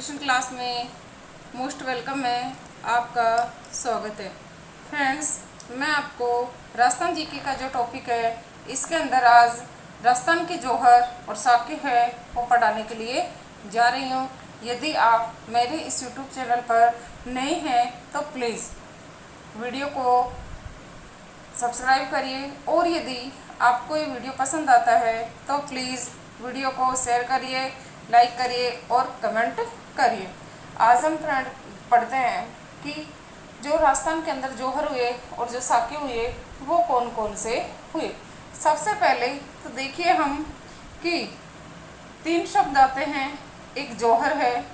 Tuition class में most welcome है, आपका स्वागत है। फ्रेंड्स, मैं आपको राजस्थान जीके का जो टॉपिक है इसके अंदर आज राजस्थान के जौहर और साके है वो पढ़ाने के लिए जा रही हूँ। यदि आप मेरे इस यूट्यूब चैनल पर नए हैं तो प्लीज़ वीडियो को सब्सक्राइब करिए और यदि आपको ये वीडियो पसंद आता है तो प्लीज़ वीडियो को शेयर करिए, लाइक करिए और कमेंट करिए। आज हम फ्रेंड पढ़ते हैं कि जो राजस्थान के अंदर जौहर हुए और जो साके हुए वो कौन कौन से हुए। सबसे पहले तो देखिए हम कि 3 शब्द आते हैं। एक जौहर है,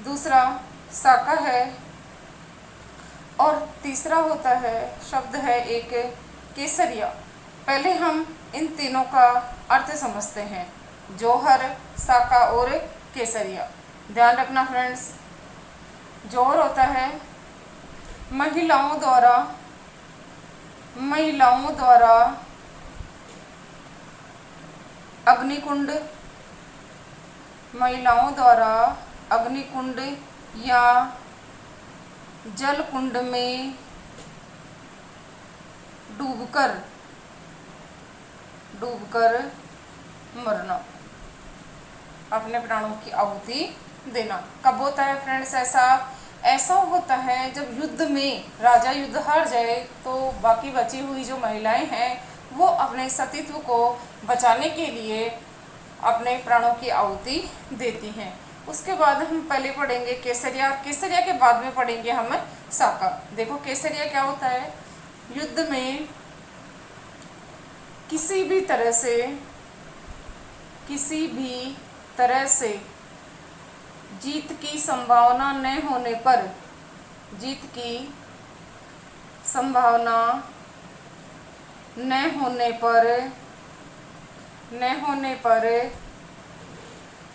दूसरा साका है और तीसरा होता है शब्द है एक केसरिया। पहले हम इन तीनों का अर्थ समझते हैं, जौहर, साका और केसरिया। ध्यान रखना फ्रेंड्स, जौहर होता है महिलाओं द्वारा अग्निकुंड, महिलाओं द्वारा अग्निकुंड या जल कुंड में डूबकर मरना, अपने प्राणों की आहुति देना। कब होता है फ्रेंड्स ऐसा होता है जब युद्ध में राजा युद्ध हार जाए तो बाकी बची हुई जो महिलाएं हैं वो अपने सतीत्व को बचाने के लिए अपने प्राणों की आहुति देती हैं। उसके बाद हम पहले पढ़ेंगे केसरिया, केसरिया के बाद में पढ़ेंगे हम साका। देखो केसरिया क्या होता है, युद्ध में किसी भी तरह से जीत की संभावना न होने पर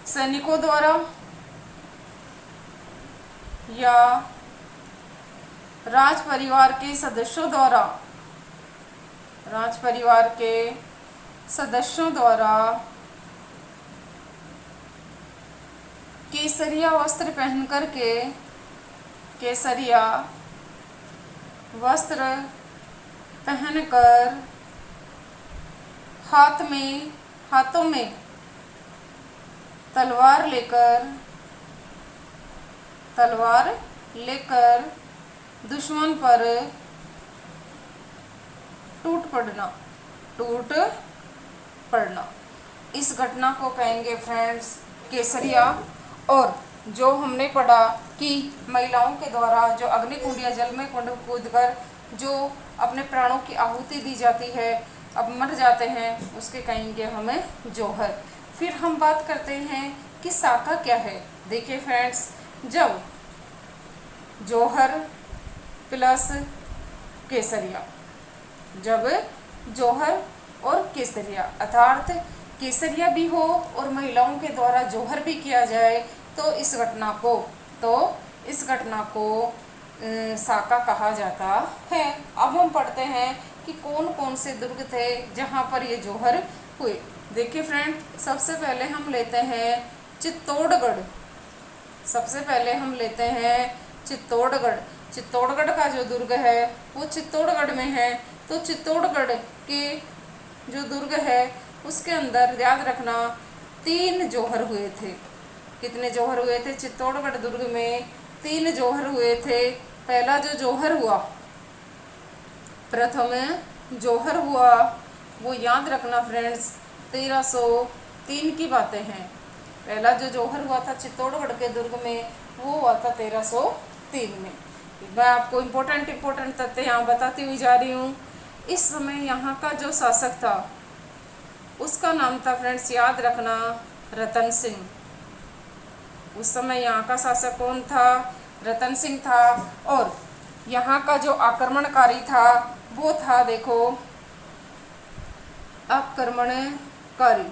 सैनिकों द्वारा या राज परिवार के सदस्यों द्वारा केसरिया वस्त्र पहनकर हाथों में तलवार लेकर दुश्मन पर टूट पड़ना। इस घटना को कहेंगे फ्रेंड्स केसरिया। और जो हमने पढ़ा कि महिलाओं के द्वारा जो अग्निकुंड या जल में कुंड कूदकर जो अपने प्राणों की आहुति दी जाती है, अब मर जाते हैं, उसके कहेंगे हमें जौहर। फिर हम बात करते हैं कि साका क्या है। देखिए फ्रेंड्स, जब जौहर प्लस केसरिया, जब जौहर और केसरिया अर्थात केसरिया भी हो और महिलाओं के द्वारा जौहर भी किया जाए तो इस घटना को साका कहा जाता है। अब हम पढ़ते हैं कि कौन कौन से दुर्ग थे जहाँ पर ये जौहर हुए। देखिए फ्रेंड, सबसे पहले हम लेते हैं चित्तौड़गढ़ का जो दुर्ग है वो चित्तौड़गढ़ में है। तो चित्तौड़गढ़ के जो दुर्ग है उसके अंदर याद रखना 3 जौहर हुए थे। कितने जौहर हुए थे? चित्तौड़गढ़ दुर्ग में 3 जौहर हुए थे। पहला जो जौहर हुआ, प्रथम जौहर हुआ, वो याद रखना फ्रेंड्स 1303 की बातें हैं। पहला जो जौहर हुआ था चित्तौड़गढ़ के दुर्ग में वो हुआ था 1303 में। मैं आपको इम्पोर्टेंट तथ्य यहाँ बताती हुई जा रही हूँ। इस समय यहाँ का जो शासक था उसका नाम था फ्रेंड्स, याद रखना, रतन सिंह। उस समय यहाँ का शासक कौन था? रतन सिंह था। और यहाँ का जो आक्रमणकारी था वो था, देखो, आक्रमणकारी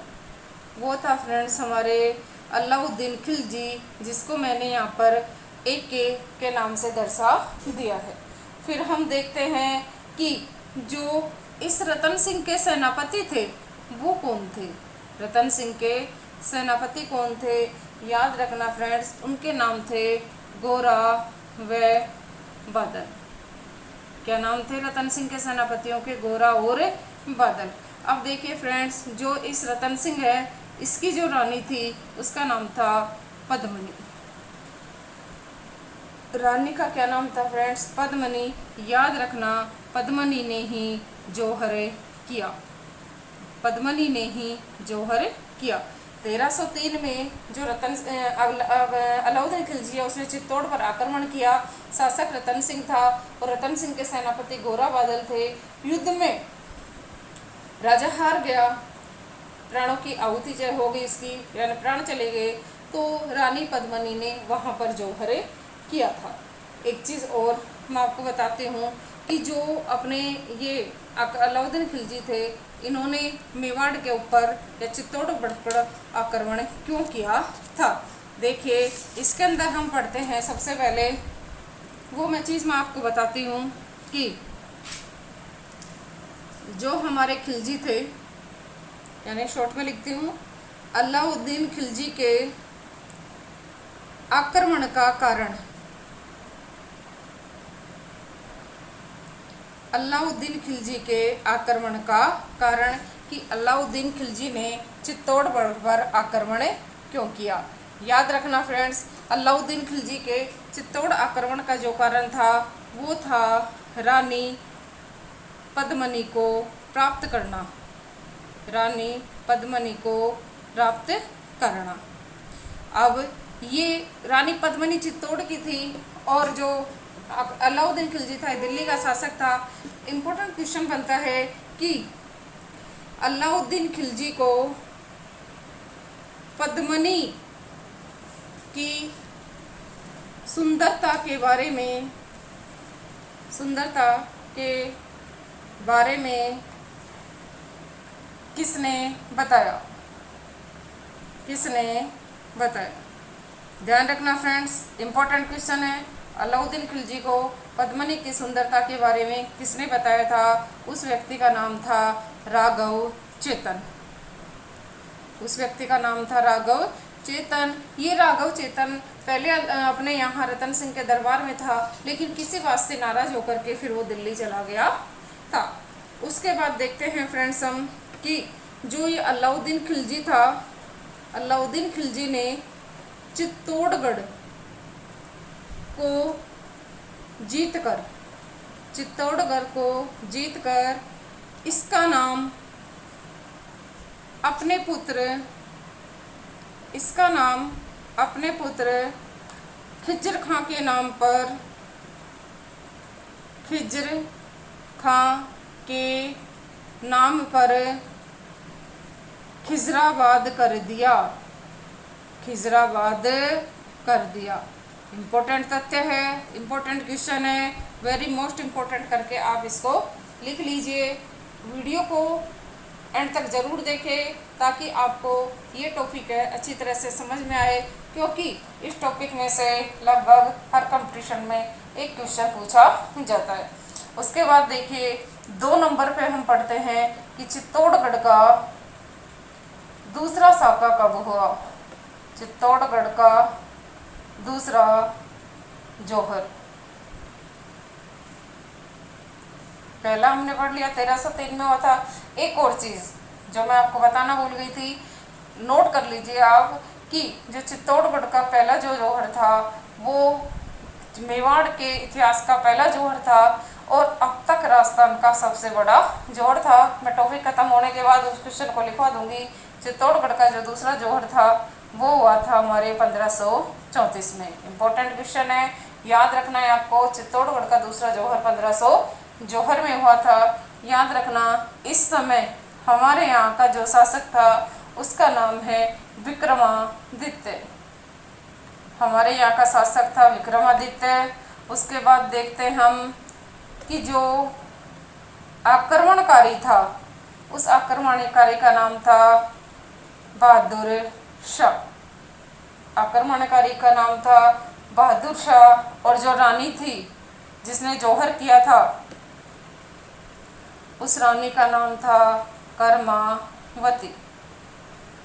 वो था फ्रेंड्स हमारे अलाउद्दीन खिलजी, जिसको मैंने यहाँ पर एक के नाम से दर्शा दिया है। फिर हम देखते हैं कि जो इस रतन सिंह के सेनापति थे वो कौन थे। रतन सिंह के सेनापति कौन थे? याद रखना फ्रेंड्स, उनके नाम थे गोरा व बादल। क्या नाम थे रतन सिंह के सेनापतियों के? गोरा और बादल। अब देखिए फ्रेंड्स, जो इस रतन सिंह है, इसकी जो रानी थी उसका नाम था पद्मनी। रानी का क्या नाम था फ्रेंड्स? पद्मनी। याद रखना, पद्मनी ने ही जौहर किया। पद्मनी ने ही जौहर किया। 1303 में जो अलाउद्दीन खिलजी है, उसने चित्तौड़ पर आक्रमण किया। शासक रतन सिंह था और रतन सिंह के सेनापति गोरा बादल थे। युद्ध में राजा हार गया, प्राणों की आहुति जय हो गई इसकी, यानी प्राण चले गए। तो रानी पद्मनी ने वहां पर जौहर किया था। एक चीज़ और मैं आपको बताती हूँ कि जो अपने ये अलाउद्दीन खिलजी थे, इन्होंने मेवाड़ के ऊपर या चित्तौड़गढ़ पर आक्रमण क्यों किया था? देखिए, इसके अंदर हम पढ़ते हैं सबसे पहले वो मैं चीज़ मैं आपको बताती हूँ कि जो हमारे खिलजी थे, यानी शॉर्ट में लिखती हूँ, अलाउद्दीन खिलजी के आक्रमण का कारण, अलाउद्दीन खिलजी के आक्रमण का कारण कि अलाउद्दीन खिलजी ने चित्तौड़गढ़ पर आक्रमण क्यों किया। याद रखना फ्रेंड्स, अलाउद्दीन खिलजी के चित्तौड़ आक्रमण का जो कारण था वो था रानी पद्मनी को प्राप्त करना। रानी पद्मनी को प्राप्त करना। अब ये रानी पद्मनी चित्तौड़ की थी और जो अलाउद्दीन खिलजी था दिल्ली का शासक था। इम्पोर्टेंट क्वेश्चन बनता है कि अलाउद्दीन खिलजी को पद्मनी की सुंदरता के बारे में किसने बताया? ध्यान रखना फ्रेंड्स, इम्पोर्टेंट क्वेश्चन है। अलाउद्दीन खिलजी को पद्मनी की सुंदरता के बारे में किसने बताया था? उस व्यक्ति का नाम था राघव चेतन। ये राघव चेतन पहले अपने यहाँ रतन सिंह के दरबार में था, लेकिन किसी बात से नाराज होकर के फिर वो दिल्ली चला गया था। उसके बाद देखते हैं फ्रेंड्स हम कि जो ये अलाउद्दीन खिलजी था, अलाउद्दीन खिलजी ने चित्तौड़गढ़ को जीतकर इसका नाम अपने पुत्र खिज्र खां के नाम पर खिजराबाद कर दिया। इम्पोर्टेंट तथ्य है, इम्पोर्टेंट क्वेश्चन है, वेरी मोस्ट इम्पोर्टेंट करके आप इसको लिख लीजिए। वीडियो को एंड तक ज़रूर देखें ताकि आपको ये टॉपिक है अच्छी तरह से समझ में आए, क्योंकि इस टॉपिक में से लगभग हर कंपटीशन में एक क्वेश्चन पूछा जाता है। उसके बाद देखिए 2 नंबर पे हम पढ़ते हैं कि चित्तौड़गढ़ का दूसरा साका कब हुआ? चित्तौड़गढ़ का दूसरा जौहर। पहला हमने पढ़ लिया 1303 में हुआ था। एक और चीज़ जो मैं आपको बताना भूल गई थी, नोट कर लीजिए आप कि जो चित्तौड़गढ़ का पहला जो जौहर था वो मेवाड़ के इतिहास का पहला जौहर था और अब तक राजस्थान का सबसे बड़ा जौहर था। मैं टॉपिक खत्म होने के बाद उस क्वेश्चन को लिखवा दूंगी। चित्तौड़गढ़ का जो दूसरा जौहर था वो हुआ था हमारे 1534 में। इम्पोर्टेंट क्वेश्चन है, याद रखना है आपको। चित्तौड़गढ़ का दूसरा जौहर 1500 जौहर में हुआ था। याद रखना, इस समय हमारे यहाँ का जो शासक था उसका नाम है विक्रमादित्य। हमारे यहाँ का शासक था विक्रमादित्य। उसके बाद देखते हम कि जो आक्रमणकारी था उस आक्रमणकारी का नाम था बहादुर शाह। आक्रमणकारी का नाम था बहादुर शाह और जो रानी थी जिसने जौहर किया था उस रानी का नाम था कर्मावती।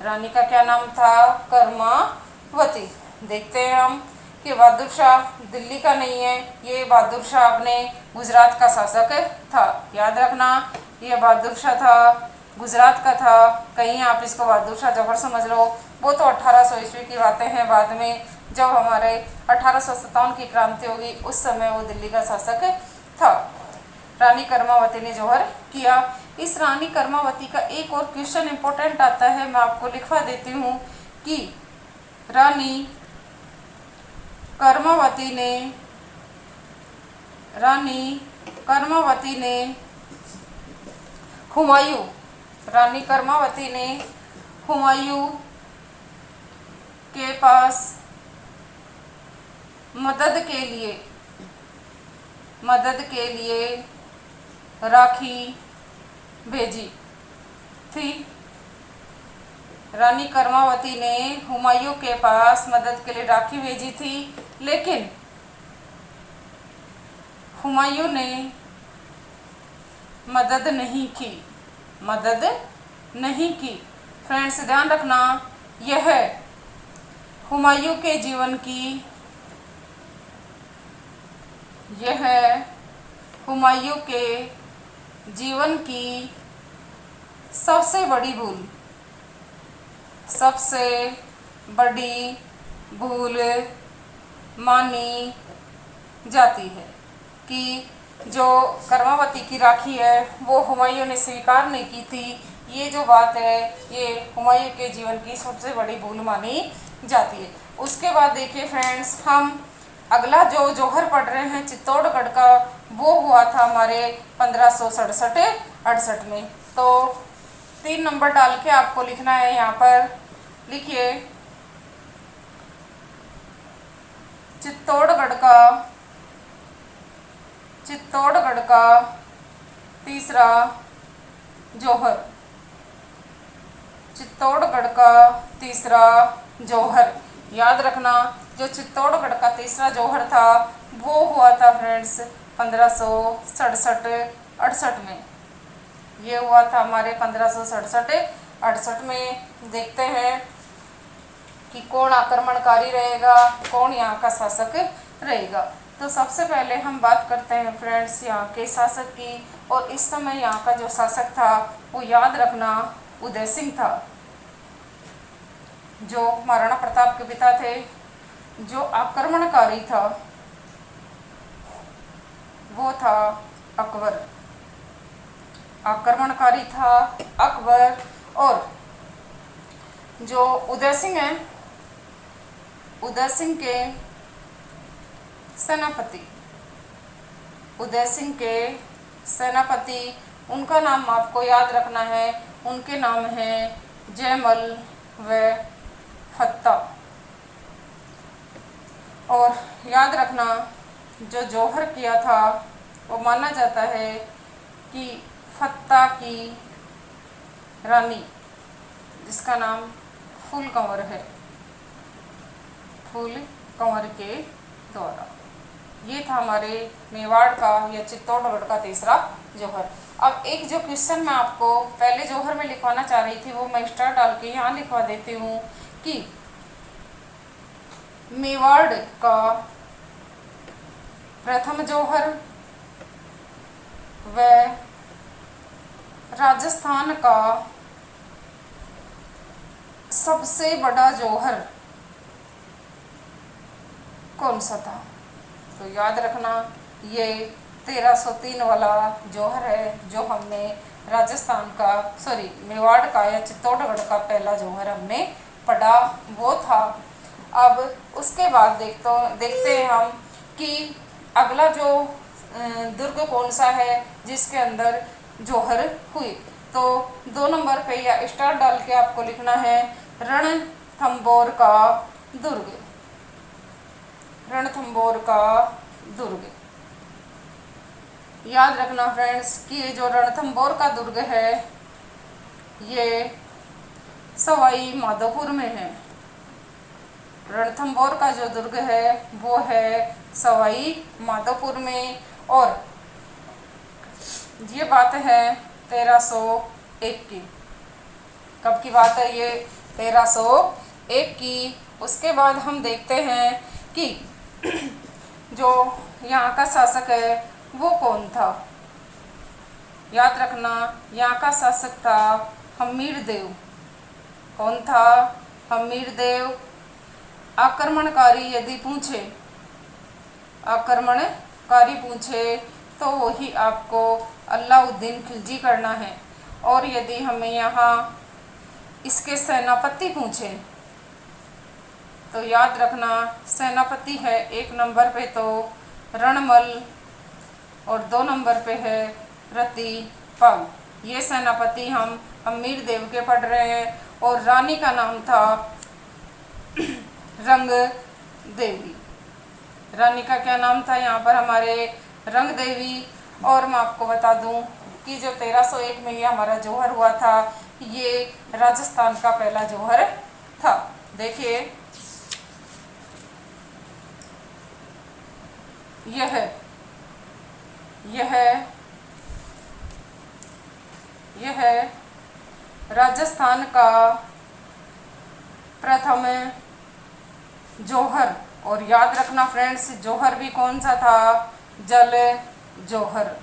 रानी का क्या नाम था? कर्मावती। वती। देखते हैं हम कि बहादुर शाह दिल्ली का नहीं है, ये बहादुर शाह अपने गुजरात का शासक था। याद रखना, ये बहादुर शाह था, गुजरात का था। कहीं आप इसको बहादुर शाह जफर समझ लो, वो तो 1800 ईस्वी की बातें हैं। बाद में जब हमारे 1857 की क्रांति होगी, उस समय वो दिल्ली का शासक था। रानी कर्मावती ने जौहर किया। इस रानी कर्मावती का एक और क्वेश्चन इंपॉर्टेंट आता है, मैं आपको लिखवा देती हूँ कि रानी कर्मावती ने हुमायूं, रानी कर्मावती ने हुमायूं के पास मदद के लिए राखी भेजी थी। रानी कर्मावती ने हुमायूं के पास मदद के लिए राखी भेजी थी, लेकिन हुमायूं ने मदद नहीं की। फ्रेंड्स ध्यान रखना, यह हुमायूं के जीवन की सबसे बड़ी भूल मानी जाती है कि जो कर्मावती की राखी है वो हुमायूं ने स्वीकार नहीं की थी। ये जो बात है, ये हुमायूं के जीवन की सबसे बड़ी भूल मानी जाती है। उसके बाद देखिए फ्रेंड्स, हम अगला जो जौहर पढ़ रहे हैं चित्तौड़गढ़ का, वो हुआ था हमारे 1567-68 में। तो 3 नंबर डाल के आपको लिखना है। यहाँ पर लिखिए, चित्तौड़गढ़ का तीसरा जौहर। चित्तौड़गढ़ का तीसरा जौहर। याद रखना, जो चित्तौड़गढ़ का तीसरा जौहर था वो हुआ था फ्रेंड्स 1567-68 में। ये हुआ था हमारे 1567-68 में। देखते हैं कि कौन आक्रमणकारी रहेगा, कौन यहाँ का शासक रहेगा। तो सबसे पहले हम बात करते हैं फ्रेंड्स यहाँ के शासक की, और इस समय यहाँ का जो शासक था वो याद रखना उदय सिंह था, जो महाराणा प्रताप के पिता थे। जो आक्रमणकारी था वो था अकबर। आक्रमणकारी था अकबर। और जो उदय सिंह है, उदय सिंह के सेनापति, उनका नाम आपको याद रखना है। उनके नाम हैं जयमल व फत्ता। और याद रखना, जो जौहर किया था वो माना जाता है कि फत्ता की रानी, जिसका नाम फूल कंवर है, फूल कंवर के द्वारा। ये था हमारे मेवाड़ का या चित्तौड़गढ़ का तीसरा जौहर। अब एक जो क्वेश्चन मैं आपको पहले जौहर में लिखवाना चाह रही थी वो मैं स्टार डाल के यहाँ लिखवा देती हूँ कि मेवाड़ का प्रथम जौहर व राजस्थान का सबसे बड़ा जौहर कौन सा था। तो याद रखना, ये 1303 वाला जौहर है जो हमने राजस्थान का मेवाड़ का या चित्तौड़गढ़ का पहला जौहर हमने पढ़ा, वो था। अब उसके बाद देखते हैं हम कि अगला जो दुर्ग कौन सा है जिसके अंदर जौहर हुई। तो 2 नंबर पे या स्टार डाल के आपको लिखना है रणथंभौर का दुर्ग। रणथंभौर का दुर्ग। याद रखना फ्रेंड्स कि ये जो रणथंभौर का दुर्ग है ये सवाई माधोपुर में है। रणथंभौर का जो दुर्ग है वो है सवाई माधोपुर में। और ये बात है 1301 की। कब की बात है ये? 1301 की। उसके बाद हम देखते हैं कि जो यहाँ का शासक है वो कौन था। याद रखना, यहाँ का शासक था हम्मीर देव। कौन था? हम्मीर देव। आक्रमणकारी यदि पूछे, आक्रमणकारी पूछे तो वही आपको अलाउद्दीन खिलजी करना है। और यदि हमें यहाँ इसके सेनापति पूछे तो याद रखना, सेनापति है 1 नंबर पे तो रणमल और 2 नंबर पे है रतिपाल। ये सेनापति हम हम्मीर देव के पढ़ रहे हैं। और रानी का नाम था रंग देवी। रानी का क्या नाम था यहाँ पर हमारे? रंग देवी। और मैं आपको बता दूं कि जो 1301 में ये हमारा जौहर हुआ था, ये राजस्थान का पहला जौहर था। देखिए यह राजस्थान का प्रथम जौहर। और याद रखना फ्रेंड्स, जौहर भी कौन सा था? जल जौहर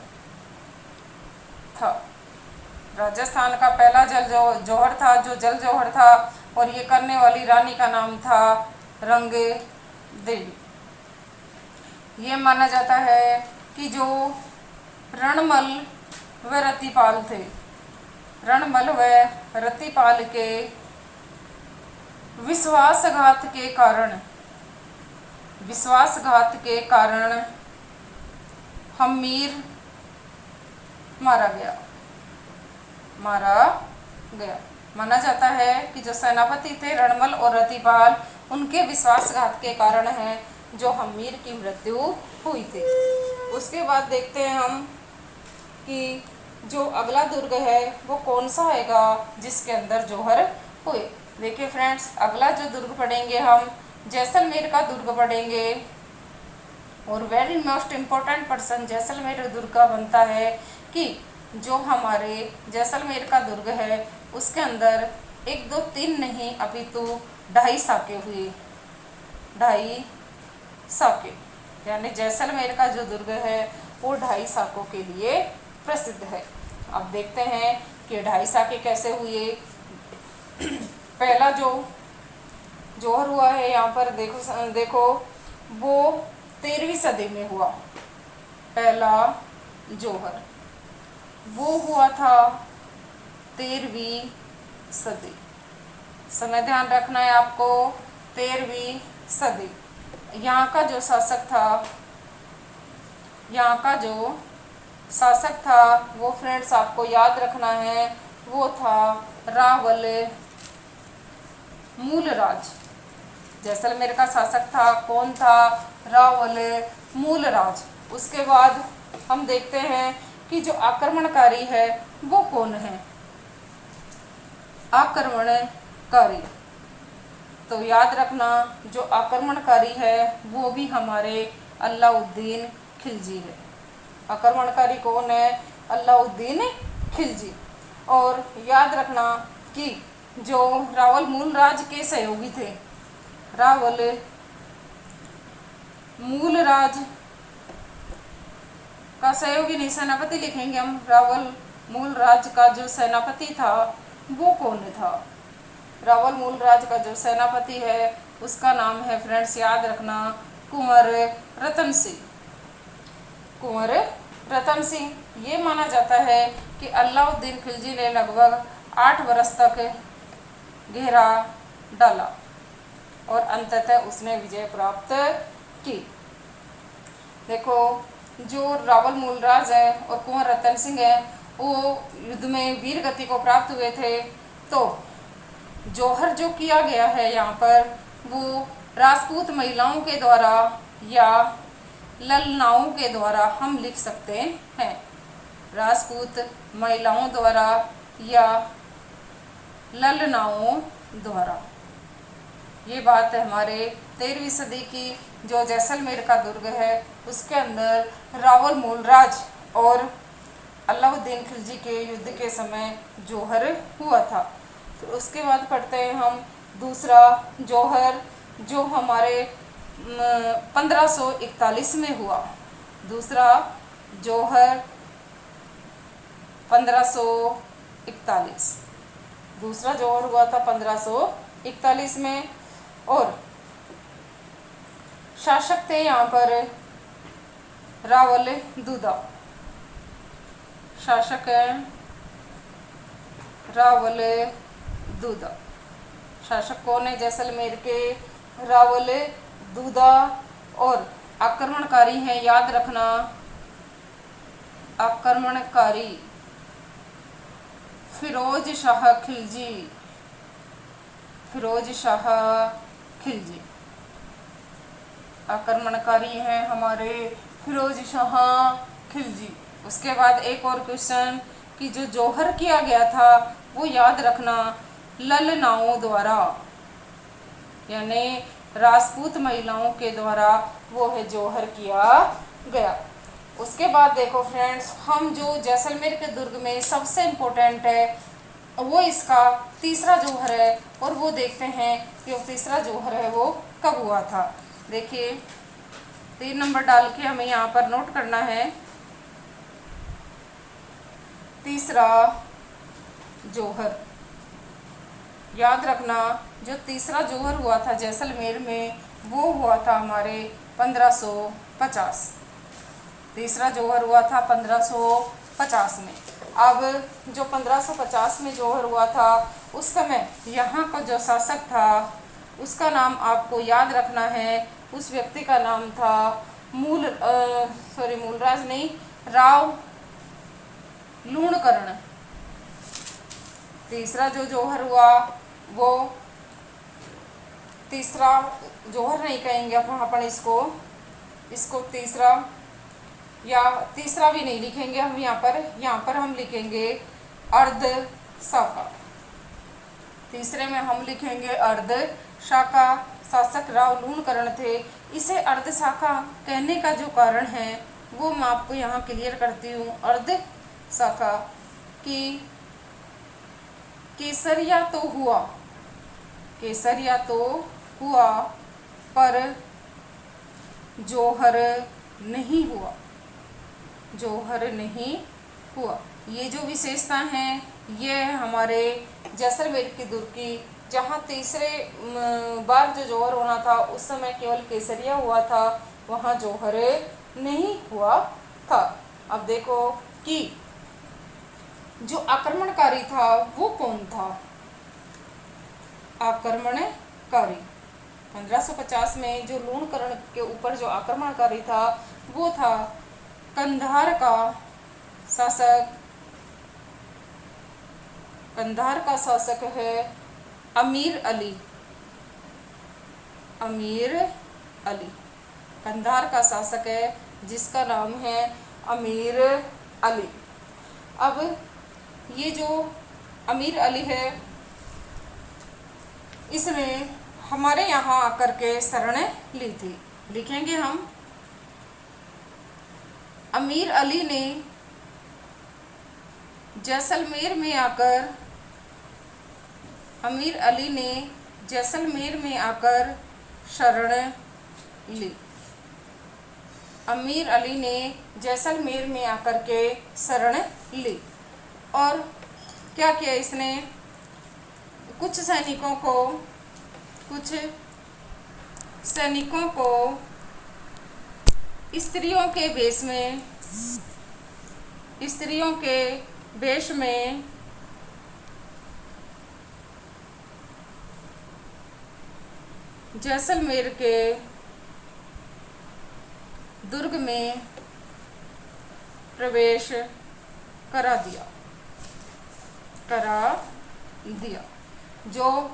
था। राजस्थान का पहला जौहर था जो जल जौहर था। और ये करने वाली रानी का नाम था रंग देवी। ये माना जाता है कि जो रणमल व रतिपाल थे, रणमल व रतिपाल के विश्वासघात के कारण हम्मीर मारा गया। माना जाता है कि जो सेनापति थे रणमल और रतिपाल, उनके विश्वासघात के कारण है जो हम्मीर की मृत्यु हुई थी। उसके बाद देखते हैं हम कि जो अगला दुर्ग है वो कौन सा आएगा जिसके अंदर जौहर हुए। देखिए फ्रेंड्स, अगला जो दुर्ग पढ़ेंगे हम जैसलमेर का दुर्ग पढ़ेंगे। और very most important person Jaisalmer दुर्ग का बनता है कि जो हमारे जैसलमेर का दुर्ग है उसके अंदर 1 2 3 नहीं अपितु 2.5 साके हुए। 2.5 साके, यानी जैसलमेर का जो दुर्ग है वो 2.5 साकों के लिए प्रसिद्ध है। अब देखते हैं कि 2.5 साके कैसे हुए। पहला जो जौहर हुआ है यहाँ पर देखो वो 13वीं सदी में हुआ। पहला जौहर वो हुआ था 13वीं सदी। समय ध्यान रखना है आपको, 13वीं सदी। यहाँ का जो शासक था वो फ्रेंड्स आपको याद रखना है, वो था रावल मूलराज। जैसलमेर का शासक था कौन था? रावल मूलराज। उसके बाद हम देखते हैं कि जो आक्रमणकारी है वो कौन है? आक्रमणकारी, तो याद रखना जो आक्रमणकारी है वो भी हमारे अलाउद्दीन खिलजी है। आक्रमणकारी कौन है? अलाउद्दीन खिलजी। और याद रखना कि जो रावल मूलराज के सहयोगी थे, रावल मूलराज का सहयोगी नहीं, सेनापति लिखेंगे हम। रावल मूलराज का जो सेनापति था वो कौन था? रावल मूलराज का जो सेनापति है उसका नाम है फ्रेंड्स, याद रखना, कुंवर रतन सिंह। कुंवर रतन सिंह। ये माना जाता है कि अलाउद्दीन खिलजी ने लगभग 8 वर्ष तक घेरा डाला और अंततः उसने विजय प्राप्त की। देखो जो रावल मूलराज है और कुंवर रतन सिंह है वो युद्ध में वीर गति को प्राप्त हुए थे। तो जौहर जो किया गया है यहाँ पर वो राजपूत महिलाओं के द्वारा या ललनाओं के द्वारा हम लिख सकते हैं। राजपूत महिलाओं द्वारा या ललनाओं द्वारा। ये बात है हमारे 13वीं सदी की। जो जैसलमेर का दुर्ग है उसके अंदर रावल मूलराज और अलाउद्दीन खिलजी के युद्ध के समय जौहर हुआ था। फिर उसके बाद पढ़ते हैं हम दूसरा जौहर जो हमारे 1541 में हुआ। दूसरा जौहर 1541, दूसरा जौहर हुआ था 1541 में। और शासक थे यहाँ पर रावल दूधा, शासक है रावल दूधा। शासक कौन है जैसलमेर के? रावल दूधा। और आक्रमणकारी हैं, याद रखना, आक्रमणकारी फिरोज शाह खिलजी, फिरोज शाह खिलजी आक्रमणकारी हैं हमारे फिरोज शाह खिलजी। उसके बाद एक और क्वेश्चन कि जो जौहर किया गया था वो याद रखना ललनाओं द्वारा, यानी राजपूत महिलाओं के द्वारा वो है जौहर किया गया। उसके बाद देखो फ्रेंड्स, हम जो जैसलमेर के दुर्ग में सबसे इम्पोर्टेंट है वो इसका तीसरा जौहर है, और वो देखते हैं कि वो तीसरा जौहर है वो कब हुआ था। देखिए 3 नंबर डाल के हमें यहाँ पर नोट करना है। तीसरा जौहर, याद रखना जो तीसरा जौहर हुआ था जैसलमेर में वो हुआ था हमारे 1550। तीसरा जौहर हुआ था 1550 में। अब जो 1550 में जौहर हुआ था उस समय यहाँ का जो शासक था उसका नाम आपको याद रखना है। उस व्यक्ति का नाम था मूलराज नहीं, राव लूणकरण। तीसरा जो जौहर हुआ वो तीसरा जौहर नहीं कहेंगे अपन इसको तीसरा, या तीसरा भी नहीं लिखेंगे हम यहाँ पर हम लिखेंगे अर्ध शाखा। तीसरे में हम लिखेंगे अर्ध शाखा। शासक राव लूणकरण थे। इसे अर्ध शाखा कहने का जो कारण है वो मैं आपको यहाँ क्लियर करती हूँ। अर्ध शाखा कि केसरिया तो हुआ पर जौहर नहीं हुआ। ये जो विशेषता हैं ये हमारे जैसलमेर की दुर्ग की, जहाँ तीसरे बार जो जौहर होना था उस समय केवल केसरिया हुआ था, वहाँ जौहर नहीं हुआ था। अब देखो कि जो आक्रमणकारी था वो कौन था? आक्रमणकारी 1550 में जो लूणकरण के ऊपर जो आक्रमणकारी था वो था कंधार का शासक है अमीर अली। कंधार का शासक है जिसका नाम है अमीर अली। अब ये जो अमीर अली है इसने हमारे यहाँ आकर के शरण ली थी। लिखेंगे हम अमीर अली ने जैसलमेर में आकर शरण ली। अमीर अली ने जैसलमेर में आकर के शरण ली। और क्या किया इसने? कुछ सैनिकों को स्त्रियों के वेश में जैसलमेर के दुर्ग में प्रवेश करा दिया। जो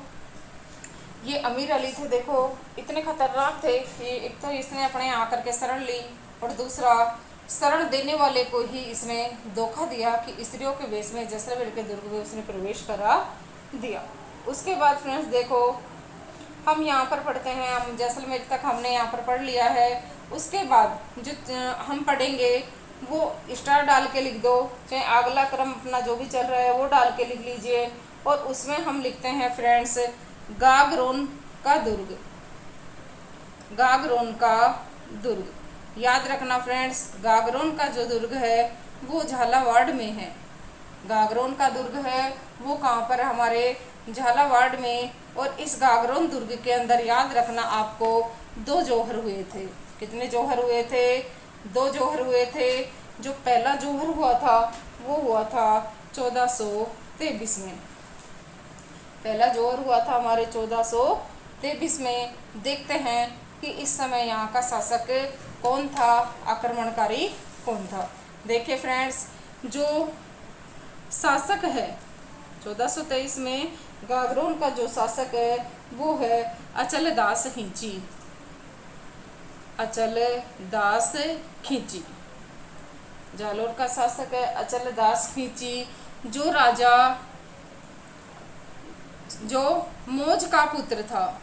ये अमीर अली थे देखो इतने खतरनाक थे कि एक तो इसने अपने यहाँ आकर के शरण ली, और दूसरा शरण देने वाले को ही इसने धोखा दिया कि स्त्रियों के वेश में जैसलमेर के दुर्ग में उसने प्रवेश करा दिया। उसके बाद फ्रेंड्स देखो हम यहाँ पर पढ़ते हैं, हम जैसलमेर तक हमने यहाँ पर पढ़ लिया है। उसके बाद जो हम पढ़ेंगे वो स्टार डाल के लिख दो, चाहे अगला क्रम अपना जो भी चल रहा है वो डाल के लिख लीजिए। और उसमें हम लिखते हैं फ्रेंड्स गागरोन का दुर्ग। गागरोन का दुर्ग। याद रखना फ्रेंड्स, गागरोन का जो दुर्ग है वो झालावाड़ में है। गागरोन का दुर्ग है वो कहाँ पर, हमारे झालावाड़ में। और इस गागरोन दुर्ग के अंदर याद रखना आपको 2 जौहर हुए थे। कितने जौहर हुए थे? 2 जौहर हुए थे। जो पहला जौहर हुआ था वो हुआ था 1423 में। पहला जौहर हुआ था हमारे 1423 में। देखते हैं कि इस समय यहाँ का शासक कौन था, आक्रमणकारी कौन था। देखिए फ्रेंड्स, जो शासक है 1423 में गागरोन का जो शासक है वो है अचलदास खिंची। अचलदास खिंची जालोर का शासक है अचलदास खिंची। जो राजा, जो मौज का पुत्र था,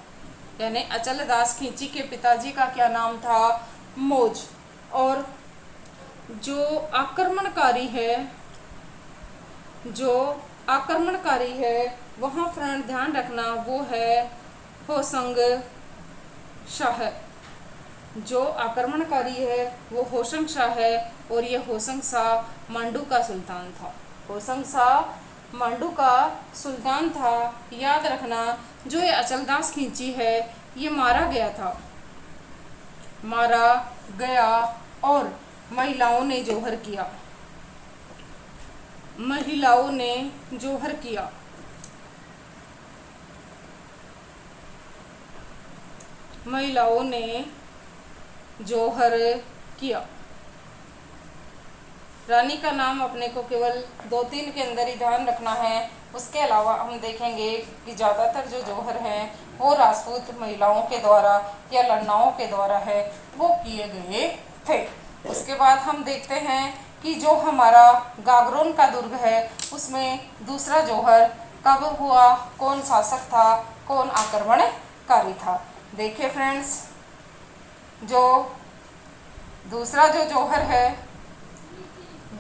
यानी अचलदास खिंची के पिताजी का क्या नाम था? मौज। और जो आक्रमणकारी है वहाँ फ्रेंड ध्यान रखना वो है होशंग शाह। जो आक्रमणकारी है वो होशंग शाह है। और ये होशंग शाह मांडू का सुल्तान था। होशंग शाह मांडू का सुल्तान था। याद रखना, जो ये अचलदास खिंची है ये मारा गया और महिलाओं ने जौहर किया। महिलाओं ने जौहर किया। महिलाओं ने जौहर किया। रानी का नाम अपने को केवल 2-3 के अंदर ही ध्यान रखना है। उसके अलावा हम देखेंगे कि ज़्यादातर जो जौहर हैं वो राजपूत महिलाओं के द्वारा या लड़नाओं के द्वारा है वो किए गए थे। उसके बाद हम देखते हैं कि जो हमारा गागरोन का दुर्ग है उसमें दूसरा जौहर कब हुआ, कौन शासक था, कौन आक्रमणकारी था। देखिए फ्रेंड्स, जो दूसरा जो जौहर है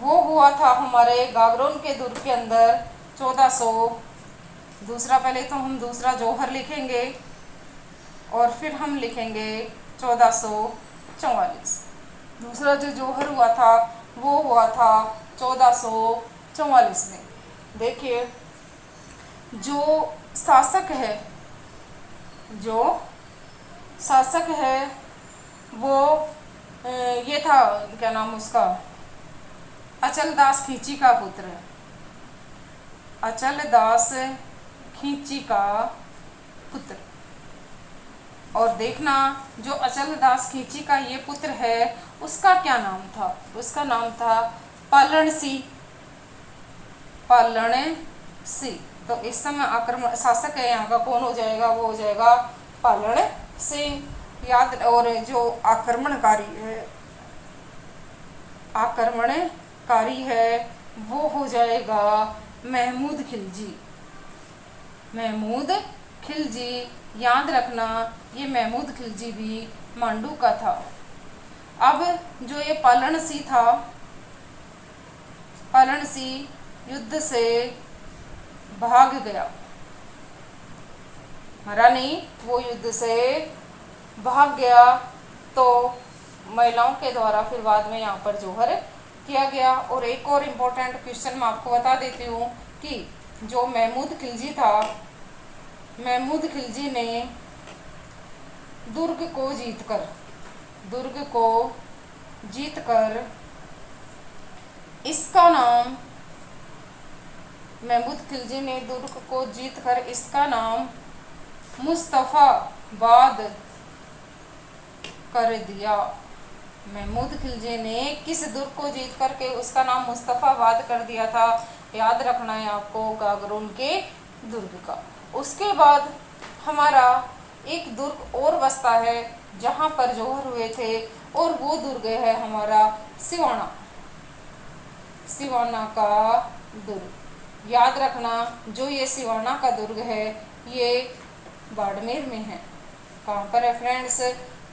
वो हुआ था हमारे गागरोन के दुर्ग के अंदर 1400। दूसरा, पहले तो हम दूसरा जौहर लिखेंगे और फिर हम लिखेंगे 1444। दूसरा जो जौहर हुआ था वो हुआ था 1444 में। देखिए, जो शासक है वो ये था, क्या नाम उसका, अचलदास खिंची का पुत्र है। अचलदास खिंची का पुत्र। और देखना, जो अचलदास खिंची का ये पुत्र है उसका क्या नाम था? उसका नाम था पालण सिंह। तो इस समय आक्रमण शासक है यहाँ का कौन हो जाएगा? वो हो जाएगा पालण सिंह। याद। और जो आक्रमणकारी है वो हो जाएगा महमूद खिलजी। याद रखना, ये महमूद खिलजी भी मांडू का था। अब जो ये पालण सिंह था, पालण सिंह युद्ध से भाग गया। मरा नहीं, वो युद्ध से भाग गया। तो महिलाओं के द्वारा फिर बाद में यहाँ पर जौहर किया गया। और एक और इम्पोर्टेंट क्वेश्चन मैं आपको बता देती हूँ कि जो महमूद खिलजी था, महमूद खिलजी ने दुर्ग को जीतकर इसका नाम, महमूद खिलजी ने दुर्ग को जीतकर इसका नाम मुस्तफाबाद कर दिया। महमूद खिलजी ने किस दुर्ग को जीत करके उसका नाम मुस्तफाबाद कर दिया था? याद रखना है आपको, गागरोन के दुर्ग का। उसके बाद हमारा एक दुर्ग और बसता है जहाँ पर जौहर हुए थे, और वो दुर्ग है हमारा सिवाना का दुर्ग। याद रखना, जो ये सिवाना का दुर्ग है ये बाड़मेर में है। कहाँ पर है फ्रेंड्स?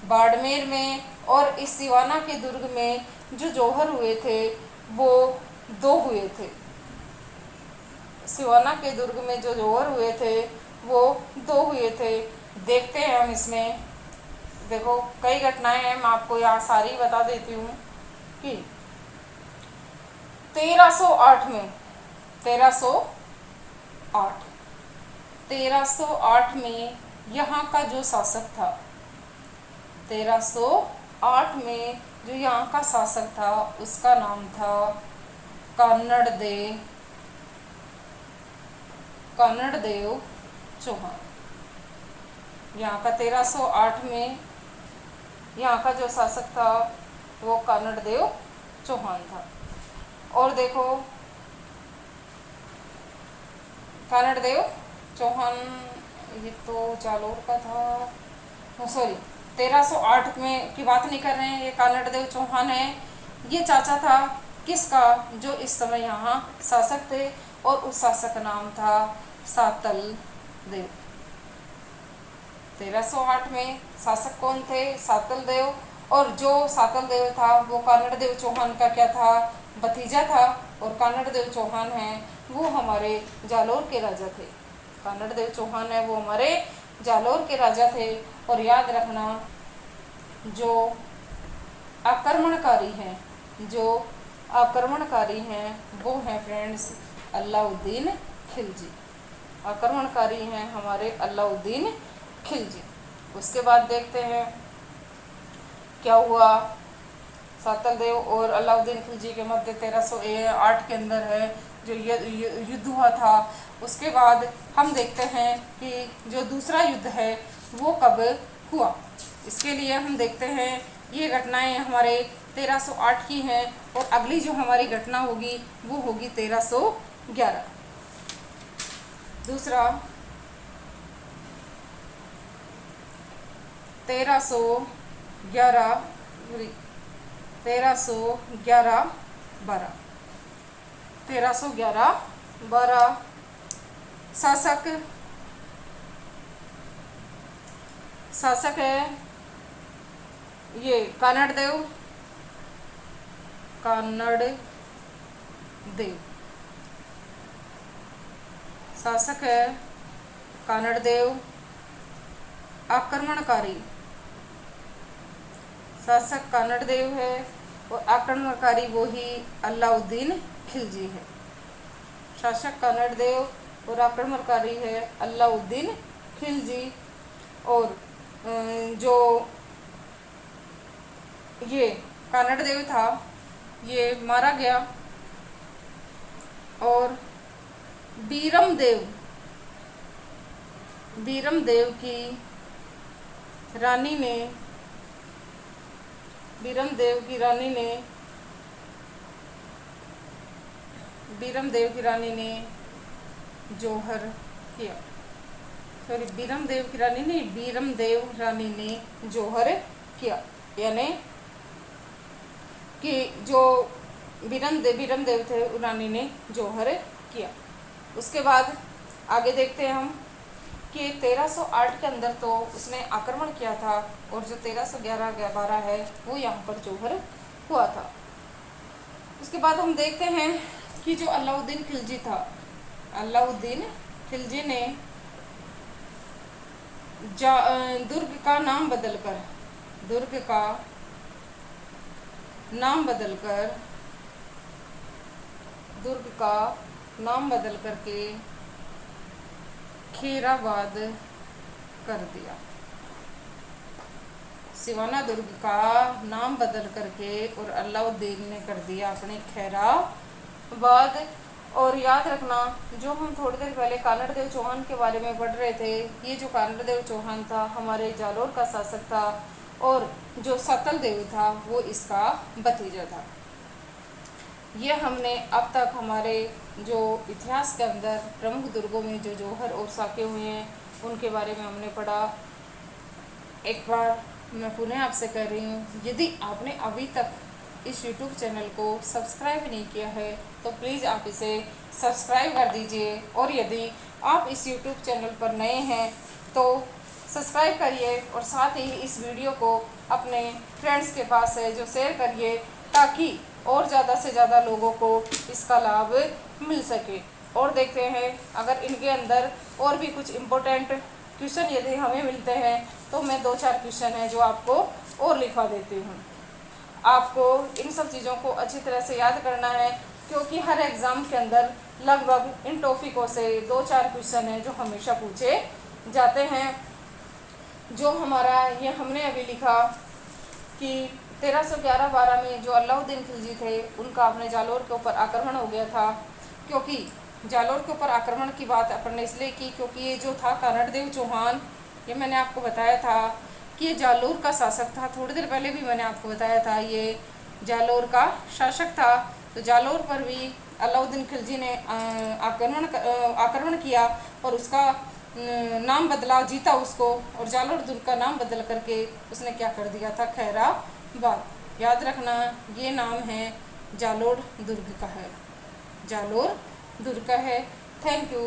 बाड़मेर में। और इस सिवाना के दुर्ग में जो जौहर हुए थे वो 2 हुए थे। सिवाना के दुर्ग में जो जौहर हुए थे वो 2 हुए थे। देखते हैं हम इसमें देखो कई घटनाएं हैं, मैं आपको यहाँ सारी बता देती हूँ कि 1308 में 1308 में यहाँ का जो शासक था, 1308 में जो यहाँ का शासक था उसका नाम था कानड़देव चौहान। यहाँ का 1308 में यहाँ का जो शासक था वो कानड़देव चौहान था। और देखो कानड़देव चौहान ये तो जालोर का था, सॉरी 1308 में की बात नहीं कर रहे हैं, ये कानड़देव चौहान है। ये चाचा था किसका, जो इस समय यहाँ शासक थे, और उस शासक का नाम था सातल देव। 1308 में शासक कौन थे, सातल देव, और जो सातल देव था वो कानड़देव चौहान का क्या था, भतीजा था। और कानड़देव चौहान है वो हमारे जालोर के राजा थे। कानड़देव चौहान है वो हमारे जालोर के राजा थे। और याद रखना जो आक्रमणकारी हैं वो हैं फ्रेंड्स अलाउद्दीन खिलजी। आक्रमणकारी हैं हमारे अलाउद्दीन खिलजी। उसके बाद देखते हैं क्या हुआ। सातल देव और अलाउद्दीन खिलजी के मध्य 1308 के अंदर है जो युद्ध हुआ था। उसके बाद हम देखते हैं कि जो दूसरा युद्ध है वो कब हुआ। इसके लिए हम देखते हैं ये घटनाएं हमारे 1308 की हैं, और अगली जो हमारी घटना होगी वो होगी 1311। दूसरा 1311 12 शासक है ये कानड़देव शासक है कानड़देव। आक्रमणकारी शासक कानड़देव है और आक्रमणकारी वो ही अलाउद्दीन खिलजी है। शासक कानड़देव और आक्रमणकारी है अलाउद्दीन खिलजी। और जो ये कानड़देव था ये मारा गया, और बीरम देव की रानी ने जोहर किया। सॉरी बीरम देव रानी ने जोहर किया, यानी कि जो बीरम देव थे रानी ने जोहर किया। उसके बाद आगे देखते हैं हम कि 1308 के अंदर तो उसने आक्रमण किया था, और जो 1311-12 है वो यहाँ पर जोहर हुआ था। उसके बाद हम देखते हैं कि जो अलाउद्दीन खिलजी था, अलाउद्दीन खिलजी ने दुर्ग का नाम बदल करके खैराबाद कर दिया। सिवाना दुर्ग का नाम बदल करके और अलाउद्दीन ने कर दिया अपने खैराबाद। और याद रखना जो हम थोड़ी देर पहले कानड़देव चौहान के बारे में पढ़ रहे थे, ये जो कानड़देव चौहान था हमारे जालोर का शासक था, और जो सातल देव था वो इसका भतीजा था। ये हमने अब तक हमारे जो इतिहास के अंदर प्रमुख दुर्गों में जो जौहर और साके हुए हैं उनके बारे में हमने पढ़ा। एक बार मैं पुनः आपसे कह रही हूँ, यदि आपने अभी तक इस YouTube चैनल को सब्सक्राइब नहीं किया है तो प्लीज़ आप इसे सब्सक्राइब कर दीजिए, और यदि आप इस YouTube चैनल पर नए हैं तो सब्सक्राइब करिए, और साथ ही इस वीडियो को अपने फ्रेंड्स के पास है जो शेयर करिए, ताकि और ज़्यादा से ज़्यादा लोगों को इसका लाभ मिल सके। और देखते हैं अगर इनके अंदर और भी कुछ इम्पोर्टेंट क्वेश्चन यदि हमें मिलते हैं तो मैं 2-4 क्वेश्चन है जो आपको और लिखवा देती हूँ। आपको इन सब चीज़ों को अच्छी तरह से याद करना है, क्योंकि हर एग्ज़ाम के अंदर लगभग इन टॉपिकों से 2-4 क्वेश्चन हैं जो हमेशा पूछे जाते हैं। जो हमारा ये हमने अभी लिखा कि 1311-12 में जो अलाउद्दीन खिलजी थे उनका अपने जालोर के ऊपर आक्रमण हो गया था। क्योंकि जालोर के ऊपर आक्रमण की बात अपन ने इसलिए की क्योंकि ये जो था कर्णदेव चौहान, ये मैंने आपको बताया था कि ये जालोर का शासक था। थोड़ी देर पहले भी मैंने आपको बताया था ये जालोर का शासक था। तो जालोर पर भी अलाउद्दीन खिलजी ने आक्रमण किया और उसका नाम बदला, जीता उसको, और जालोर दुर्ग का नाम बदल करके उसने क्या कर दिया था, खैराबाद। याद रखना ये नाम है जालोर दुर्ग का है, जालोर दुर्ग का है। Thank you.